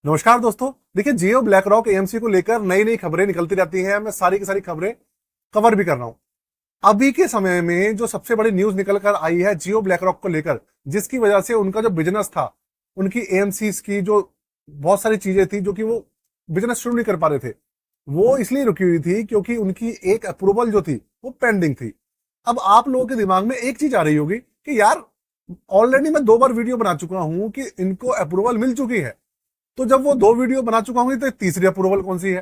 नमस्कार दोस्तों। देखिए, जियो ब्लैक रॉक एएमसी को लेकर नई नई खबरें निकलती रहती हैं। मैं सारी की सारी खबरें कवर भी कर रहा हूं। अभी के समय में जो सबसे बड़ी न्यूज निकल कर आई है जियो ब्लैक रॉक को लेकर, जिसकी वजह से उनका जो बिजनेस था, उनकी एएमसी की जो बहुत सारी चीजें थी जो कि वो बिजनेस शुरू नहीं कर पा रहे थे, वो इसलिए रुकी हुई थी क्योंकि उनकी एक अप्रूवल जो थी वो पेंडिंग थी। अब आप लोगों के दिमाग में एक चीज आ रही होगी कि यार, ऑलरेडी मैं 2 बार वीडियो बना चुका हूं कि इनको अप्रूवल मिल चुकी है, तो जब वो 2 वीडियो बना चुका हूं तो तीसरी अप्रूवल कौन सी है।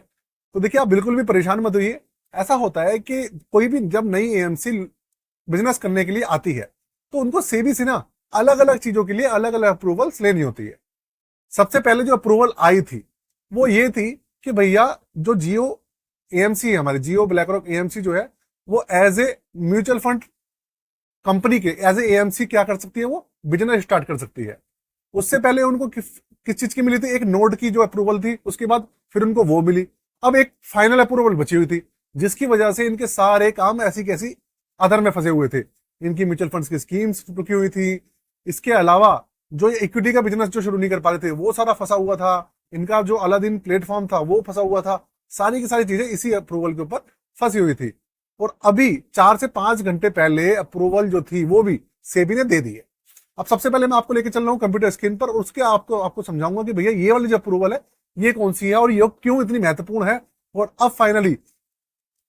तो देखिए, आप बिल्कुल भी परेशान मत होइए। ऐसा होता है कि कोई भी जब नई एएमसी बिजनेस करने के लिए आती है तो उनको सेबी से ना अलग अलग चीजों के लिए अलग अलग अप्रूवल्स लेनी होती है। सबसे पहले जो अप्रूवल आई थी वो ये थी कि भैया, जो जियो एएमसी है, हमारे जियो ब्लैक रॉक एएमसी जो है, वो as a mutual fund company के एज ए एएमसी क्या कर सकती है, वो बिजनेस स्टार्ट कर सकती है। उससे पहले उनको किस चीज की मिली थी? एक नोड की जो अप्रूवल थी, उसके बाद फिर उनको वो मिली। अब एक फाइनल अप्रूवल बची हुई थी, जिसकी वजह से इनके सारे काम ऐसी कैसी अदर में फंसे हुए थे। इनकी म्यूचुअल फंड्स की स्कीम्स रुकी हुई थी। इसके अलावा जो इक्विटी का बिजनेस जो शुरू नहीं कर पा रहे थे, वो सारा फंसा हुआ था। इनका जो अलादीन प्लेटफॉर्म था वो फंसा हुआ था। सारी की सारी चीजें इसी अप्रूवल के ऊपर फंसी हुई थी। और अभी 4 से 5 घंटे पहले अप्रूवल जो थी वो भी सेबी ने दे दी है। अब सबसे पहले मैं आपको लेके चल रहा हूँ कंप्यूटर स्क्रीन पर, और उसके आपको समझाऊंगा कि भैया ये वाली जो अप्रूवल है ये कौन सी है और ये क्यों इतनी महत्वपूर्ण है। और अब फाइनली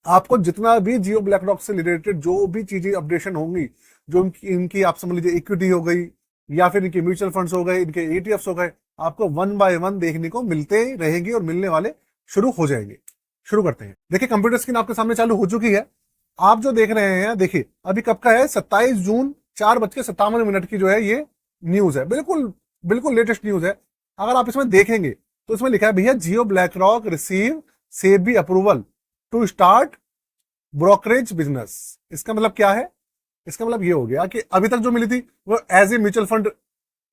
आपको जितना भी जियो ब्लैक रॉक से रिलेटेड जो भी चीजें अपडेशन होंगी, जो इनकी आप समझ लीजिए इक्विटी हो गई या फिर इनके म्यूचुअल फंड्स हो गए, इनके ईटीएफ्स हो गए, आपको 1 बाय 1 देखने को मिलते रहेंगे और मिलने वाले शुरू हो जाएंगे। शुरू करते हैं। देखिए, कंप्यूटर स्क्रीन आपके सामने चालू हो चुकी है। आप जो देख रहे हैं, देखिए अभी कब का है, 27 जून 4:57 की जो है ये न्यूज है। बिल्कुल बिल्कुल लेटेस्ट न्यूज है। अगर आप इसमें देखेंगे तो इसमें लिखा है भैया, Jio BlackRock receive SEBI approval to start brokerage business. इसका मतलब क्या है? इसका मतलब ये हो गया कि अभी तक जो मिली थी वो as a mutual fund,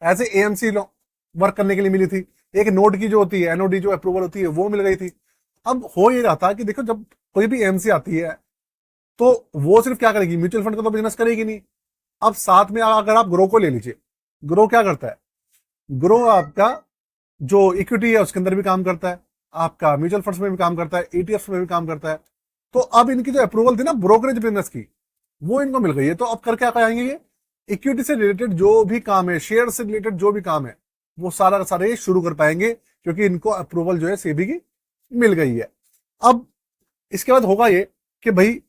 as a AMC work करने के लिए मिली थी। एक नोड की जो होती है, एनओडी जो अप्रूवल होती है, वो मिल गई थी। अब हो ये रहा था कि देखो, जब कोई भी एएमसी आती है तो वो सिर्फ क्या करेगी, म्यूचुअल फंड का तो बिजनेस करेगी नहीं। अब साथ में अगर आप ग्रो को ले लीजिए, ग्रो क्या करता है? ग्रो आपका जो इक्विटी है उसके अंदर भी काम करता है, आपका म्यूचुअल फंड्स में भी काम करता है, ईटीएफ में भी काम करता है। तो अब इनकी जो अप्रूवल थी ना ब्रोकरेज बिजनेस की, वो इनको मिल गई है। तो अब कर क्या कहेंगे, ये इक्विटी से रिलेटेड जो भी काम है, शेयर से रिलेटेड जो भी काम है, वो सारा का सारा ये शुरू कर पाएंगे, क्योंकि इनको अप्रूवल जो है सेबी की मिल गई है। अब इसके बाद होगा ये कि भाई,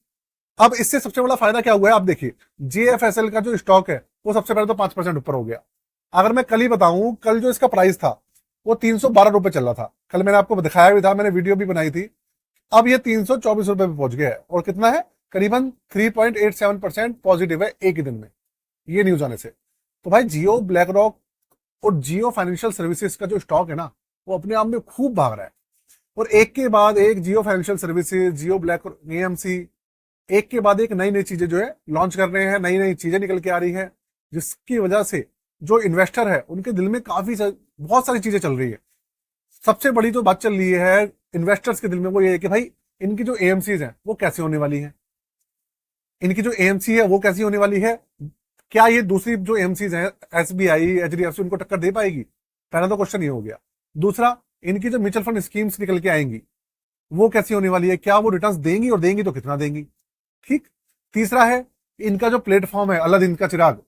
अब इससे सबसे बड़ा फायदा क्या हुआ है, आप देखिए जेएफएसएल का जो स्टॉक है वो सबसे पहले तो 5% ऊपर हो गया। अगर मैं कल ही बताऊं, कल जो इसका प्राइस था वो 312 रुपए चल रहा था। कल मैंने आपको दिखाया भी था, मैंने वीडियो भी बनाई थी। अब ये 324 रुपए पे पहुंच गया है, और कितना है, करीबन 3.87% पॉजिटिव है एक ही दिन में, ये न्यूज आने से। तो भाई, जियो ब्लैक रॉक और जियो फाइनेंशियल सर्विसेज का जो स्टॉक है ना, वो अपने आप में खूब भाग रहा है। और एक के बाद एक जियो फाइनेंशियल सर्विसेज, जियो ब्लैक एएमसी, एक के बाद एक नई नई चीजें जो है लॉन्च कर रहे हैं, नई नई चीजें निकल के आ रही है, जिसकी वजह से जो इन्वेस्टर है उनके दिल में बहुत सारी चीजें चल रही है। सबसे बड़ी जो बात चल रही है इन्वेस्टर्स के दिल में, वो ये है कि भाई, इनकी जो एएमसीज हैं वो कैसे होने वाली है, इनकी जो एएमसी है वो कैसी होने वाली है। क्या ये दूसरी जो एएमसीज हैं, एसबीआई, एचडीएफसी, उनको टक्कर दे पाएगी? पहला तो क्वेश्चन ये हो गया। दूसरा, इनकी जो म्यूचुअल फंड स्कीम्स निकल के आएंगी वो कैसी होने वाली है, क्या वो रिटर्न्स देंगी, और देंगी तो कितना देंगी? ठीक। तीसरा है, इनका जो प्लेटफॉर्म है अलादीन का चिराग,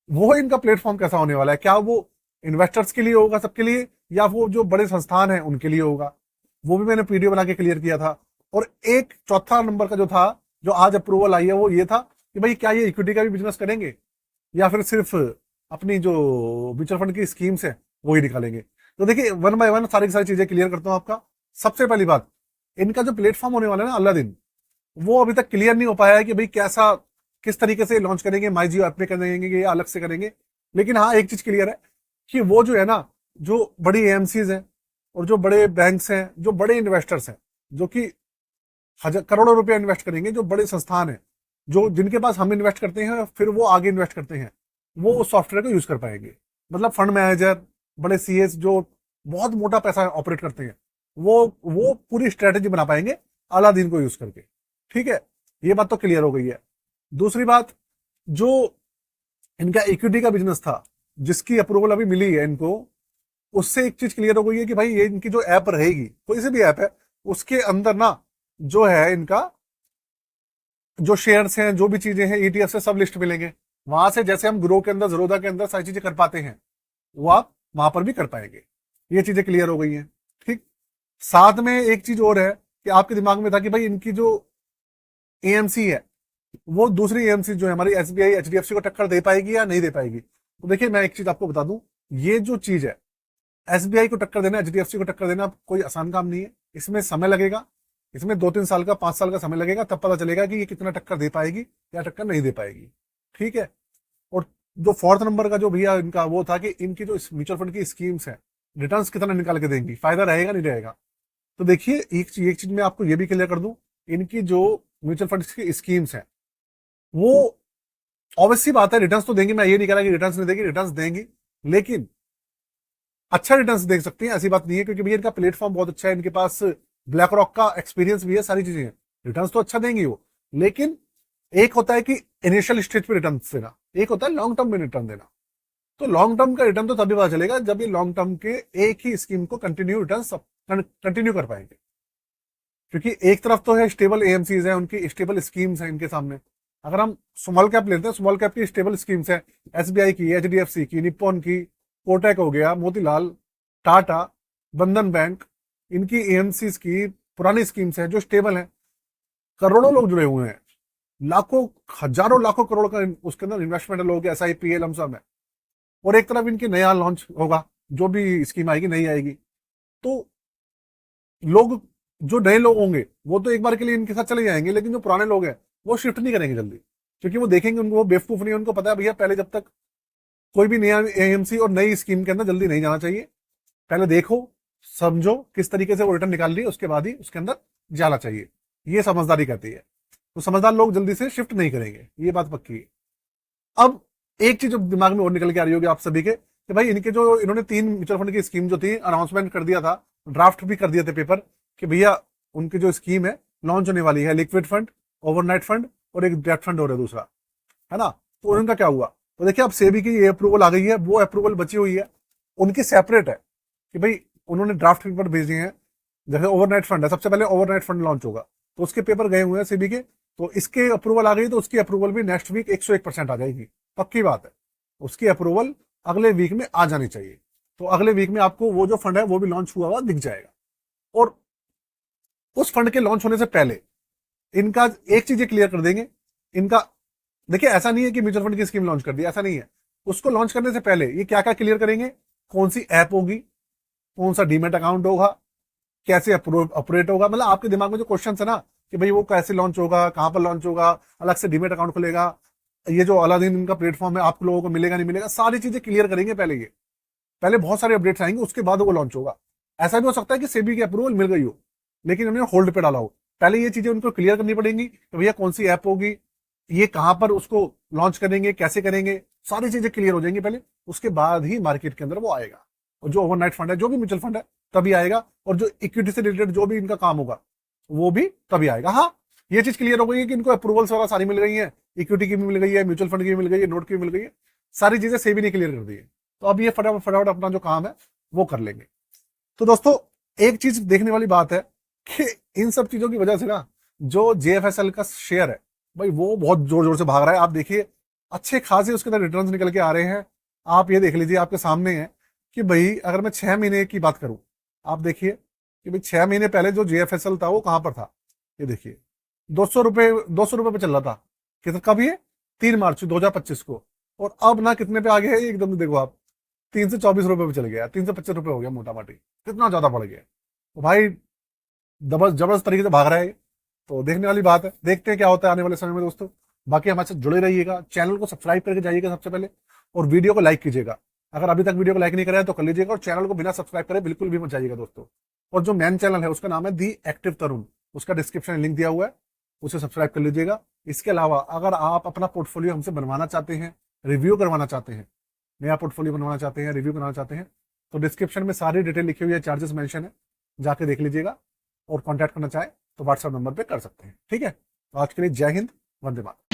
वो इनका प्लेटफॉर्म कैसा होने वाला है? क्या वो इन्वेस्टर्स के लिए होगा, सबके लिए, या वो जो बड़े संस्थान है उनके लिए होगा? वो भी मैंने वीडियो बना के क्लियर किया था। और एक चौथा नंबर का जो था, जो आज अप्रूवल आई है, वो ये था कि भाई, क्या ये इक्विटी का भी बिजनेस करेंगे या फिर सिर्फ अपनी जो म्यूचुअल फंड की स्कीम्स है वो ही निकालेंगे। तो देखिए, 1 बाय 1 सारी की सारी चीजें क्लियर करता हूं आपका। सबसे पहली बात, इनका जो प्लेटफॉर्म होने वाला है ना अलादीन, वो अभी तक क्लियर नहीं हो पाया है कि भाई कैसा, किस तरीके से लॉन्च करेंगे, माई जियो ऐप पे करेंगे या अलग से करेंगे। लेकिन हाँ, एक चीज क्लियर है कि वो जो है ना, जो बड़ी एएमसीज हैं और जो बड़े बैंक्स हैं, जो बड़े इन्वेस्टर्स हैं, जो कि करोड़ों रुपए इन्वेस्ट करेंगे, जो बड़े संस्थान हैं, जो जिनके पास हम इन्वेस्ट करते हैं फिर वो आगे इन्वेस्ट करते हैं, वो उस सॉफ्टवेयर को यूज कर पाएंगे। मतलब फंड मैनेजर, बड़े सीएस जो बहुत मोटा पैसा ऑपरेट करते हैं, वो पूरी स्ट्रेटेजी बना पाएंगे अलादीन को यूज करके। ठीक है, ये बात तो क्लियर हो गई है। दूसरी बात, जो इनका इक्विटी का बिजनेस था, जिसकी अप्रूवल अभी मिली है इनको, उससे एक चीज क्लियर हो गई है कि भाई ये इनकी जो ऐप रहेगी, कोई सी भी ऐप है, उसके अंदर ना जो है इनका जो शेयर्स हैं, जो भी चीजें हैं, ईटीएफ से सब लिस्ट मिलेंगे। वहां से जैसे हम ग्रो के अंदर, ज़ीरोधा के अंदर सारी चीजें कर पाते हैं, वो आप वहां पर भी कर पाएंगे। ये चीजें क्लियर हो गई हैं। ठीक। साथ में एक चीज और है कि आपके दिमाग में था कि भाई इनकी जो एएमसी है, वो दूसरी एएमसी जो है हमारी एसबीआई एचडीएफसी को टक्कर दे पाएगी या नहीं दे पाएगी। तो देखिए मैं एक चीज आपको बता दूं, ये जो चीज है, एसबीआई को टक्कर देना, एचडीएफसी को टक्कर देना कोई आसान काम नहीं है। इसमें समय लगेगा, इसमें 2-3 साल का, 5 साल का समय लगेगा, तब पता चलेगा कि ये कितना टक्कर दे पाएगी या टक्कर नहीं दे पाएगी। ठीक है। और जो फोर्थ नंबर का जो भैया इनका वो था कि इनकी जो म्यूचुअल फंड की स्कीम्स है, रिटर्न कितना निकाल के देंगी, फायदा रहेगा नहीं रहेगा। तो देखिए एक चीज मैं आपको ये भी क्लियर कर दूं, इनकी जो म्यूचुअल फंड की स्कीम्स है, वो ऑब्वियसली बात है रिटर्न्स तो देंगी, मैं ये नहीं कह रहा कि रिटर्न्स नहीं देगी, रिटर्न्स देंगी, लेकिन अच्छा रिटर्न्स देख सकती हैं, ऐसी बात नहीं है, क्योंकि भैया इनका प्लेटफॉर्म बहुत अच्छा है, इनके पास ब्लैक रॉक का एक्सपीरियंस भी है, सारी चीजें हैं। रिटर्न्स तो अच्छा देंगी वो, लेकिन एक होता है कि इनिशियल स्टेज पे रिटर्न देना, एक होता है लॉन्ग टर्म में रिटर्न देना। तो लॉन्ग टर्म का रिटर्न तो तभी पता चलेगा जब ये लॉन्ग टर्म के एक ही स्कीम को कंटिन्यू रिटर्न कंटिन्यू कर पाएंगे। क्योंकि एक तरफ तो है स्टेबल एएमसीज है, उनकी स्टेबल स्कीम्स है इनके सामने। अगर हम स्मॉल कैप लेते हैं, स्मॉल कैप की स्टेबल स्कीम्स है, एसबीआई की, एचडीएफसी की, निप्पॉन की, कोटक हो गया, मोतीलाल, टाटा, बंधन बैंक, इनकी एएमसीज की पुरानी स्कीम्स है जो स्टेबल है। करोड़ों लोग जुड़े हुए हैं, लाखों, हजारों लाखों करोड़ का उसके अंदर इन्वेस्टमेंट लोग, एसआईपी लमसम है। और एक तरफ इनकी नया लॉन्च होगा, जो भी स्कीम आएगी नई आएगी, तो लोग, जो नए लोग होंगे वो तो एक बार के लिए इनके साथ चले जाएंगे, लेकिन जो पुराने लोग हैं वो शिफ्ट नहीं करेंगे जल्दी, क्योंकि वो देखेंगे, उनको वो बेवकूफ नहीं है, उनको पता है भैया पहले जब तक कोई भी नया एएमसी और नई स्कीम के अंदर जल्दी नहीं जाना चाहिए। पहले देखो, समझो किस तरीके से वो रिटर्न निकाल रही है, उसके बाद ही उसके अंदर जाना चाहिए। ये समझदारी कहती है। तो समझदार लोग जल्दी से शिफ्ट नहीं करेंगे, ये बात पक्की है। अब एक चीज जो दिमाग में और निकल के आ रही होगी आप सभी के, कि भाई इनके जो, इन्होंने 3 म्यूचुअल फंड की स्कीम जो थी अनाउंसमेंट कर दिया था, ड्राफ्ट भी कर दिए थे पेपर, कि भैया उनकी जो स्कीम है लॉन्च होने वाली है, लिक्विड फंड, ओवरनाइट फंड और एक डेट फंड हो रहा है दूसरा, है ना। तो उनका क्या हुआ, तो देखिए अब सेबी की ये अप्रूवल आ गई है, वो अप्रूवल बची हुई है, उनकी सेपरेट है कि भाई उन्होंने ड्राफ्ट पेपर भेजे हैं। जैसे ओवरनाइट फंड है, सबसे पहले ओवरनाइट फंड लॉन्च होगा, तो उसके पेपर गए हुए हैं सेबी के, तो इसके अप्रूवल आ गई, तो उसकी अप्रूवल भी नेक्स्ट वीक 101% आ जाएगी, पक्की बात है। उसकी अप्रूवल अगले वीक में आ जानी चाहिए। तो अगले वीक में आपको वो जो फंड है वो भी लॉन्च हुआ हुआ दिख जाएगा। और उस फंड के लॉन्च होने से पहले इनका एक चीज क्लियर कर देंगे, इनका देखिए ऐसा नहीं है कि म्यूचुअल फंड की स्कीम लॉन्च कर दी, ऐसा नहीं है। उसको लॉन्च करने से पहले ये क्या क्या क्लियर करेंगे, कौन सी ऐप होगी, कौन सा डीमेट अकाउंट होगा, कैसे ऑपरेट होगा, मतलब आपके दिमाग में जो क्वेश्चन है ना कि भाई वो कैसे लॉन्च होगा, कहां पर लॉन्च होगा, अलग से डीमेट अकाउंट खुलेगा, ये जो अलादीन इनका प्लेटफॉर्म है आप लोगों को मिलेगा नहीं मिलेगा, सारी चीजें क्लियर करेंगे पहले। ये पहले बहुत सारे अपडेट्स आएंगे, उसके बाद वो लॉन्च होगा। ऐसा भी हो सकता है कि सेबी की अप्रूवल मिल गई हो, लेकिन उन्होंने होल्ड पे डाला हो। पहले ये चीजें उनको क्लियर करनी पड़ेंगी कि भैया कौन सी ऐप होगी, ये कहां पर उसको लॉन्च करेंगे, कैसे करेंगे, सारी चीजें क्लियर हो जाएंगी पहले, उसके बाद ही मार्केट के अंदर वो आएगा। और जो ओवरनाइट फंड है, जो भी म्यूचुअल फंड है, तभी आएगा। और जो इक्विटी से रिलेटेड जो भी इनका काम होगा वो भी तभी आएगा। हाँ, ये चीज क्लियर हो गई है कि इनको अप्रूवल्स वगैरह सारी मिल गई है, इक्विटी की भी मिल गई है, म्यूचुअल फंड की भी मिल गई है, नोट की भी मिल गई है, सारी चीजें सेबी ने क्लियर कर दी है। तो अब ये फटाफट फटाफट अपना जो काम है वो कर लेंगे। तो दोस्तों एक चीज देखने वाली बात है कि इन सब चीजों की वजह से ना जो जेएफएसएल का शेयर है भाई वो बहुत जोर जोर से भाग रहा है। आप देखिए अच्छे खासे उसके अंदर रिटर्न्स निकल के आ रहे हैं। आप ये देख लीजिए, आपके सामने है कि भाई अगर मैं 6 महीने की बात करूं, आप देखिए कि भाई 6 महीने पहले जो जेएफएसएल था वो कहां पर था, ये देखिए 200 रुपए पे चल रहा था। कितना, कब ये 3 मार्च 2025 को, और अब ना कितने पे आ गया है एकदम, देखो आप 324 रुपए पे चल गया, 325 रुपए हो गया मोटा माटी, कितना ज्यादा बढ़ गया। तो भाई जबरदस्त तरीके से भाग रहा है ये। तो देखने वाली बात है, देखते हैं क्या होता है आने वाले समय में दोस्तों। बाकी हमारे साथ जुड़े रहिएगा, चैनल को सब्सक्राइब करके जाइएगा सबसे पहले, और वीडियो को लाइक कीजिएगा। अगर अभी तक वीडियो को लाइक नहीं करा है तो कर लीजिएगा, और चैनल को बिना सब्सक्राइब करे बिल्कुल भी मत जाइएगा दोस्तों। और जो मेन चैनल है उसका नाम है दी एक्टिव तरुण, उसका डिस्क्रिप्शन में लिंक दिया हुआ है, उसे सब्सक्राइब कर लीजिएगा। इसके अलावा अगर आप अपना पोर्टफोलियो हमसे बनवाना चाहते हैं, रिव्यू करवाना चाहते हैं, नया पोर्टफोलियो बनवाना चाहते हैं, रिव्यू करवाना चाहते हैं, तो डिस्क्रिप्शन में सारी डिटेल लिखी हुई है, चार्जेस मेंशन है, जाके देख लीजिएगा। और कॉन्टैक्ट करना चाहे तो व्हाट्सएप नंबर पे कर सकते हैं। ठीक है, तो आज के लिए जय हिंद, वंदे मातरम।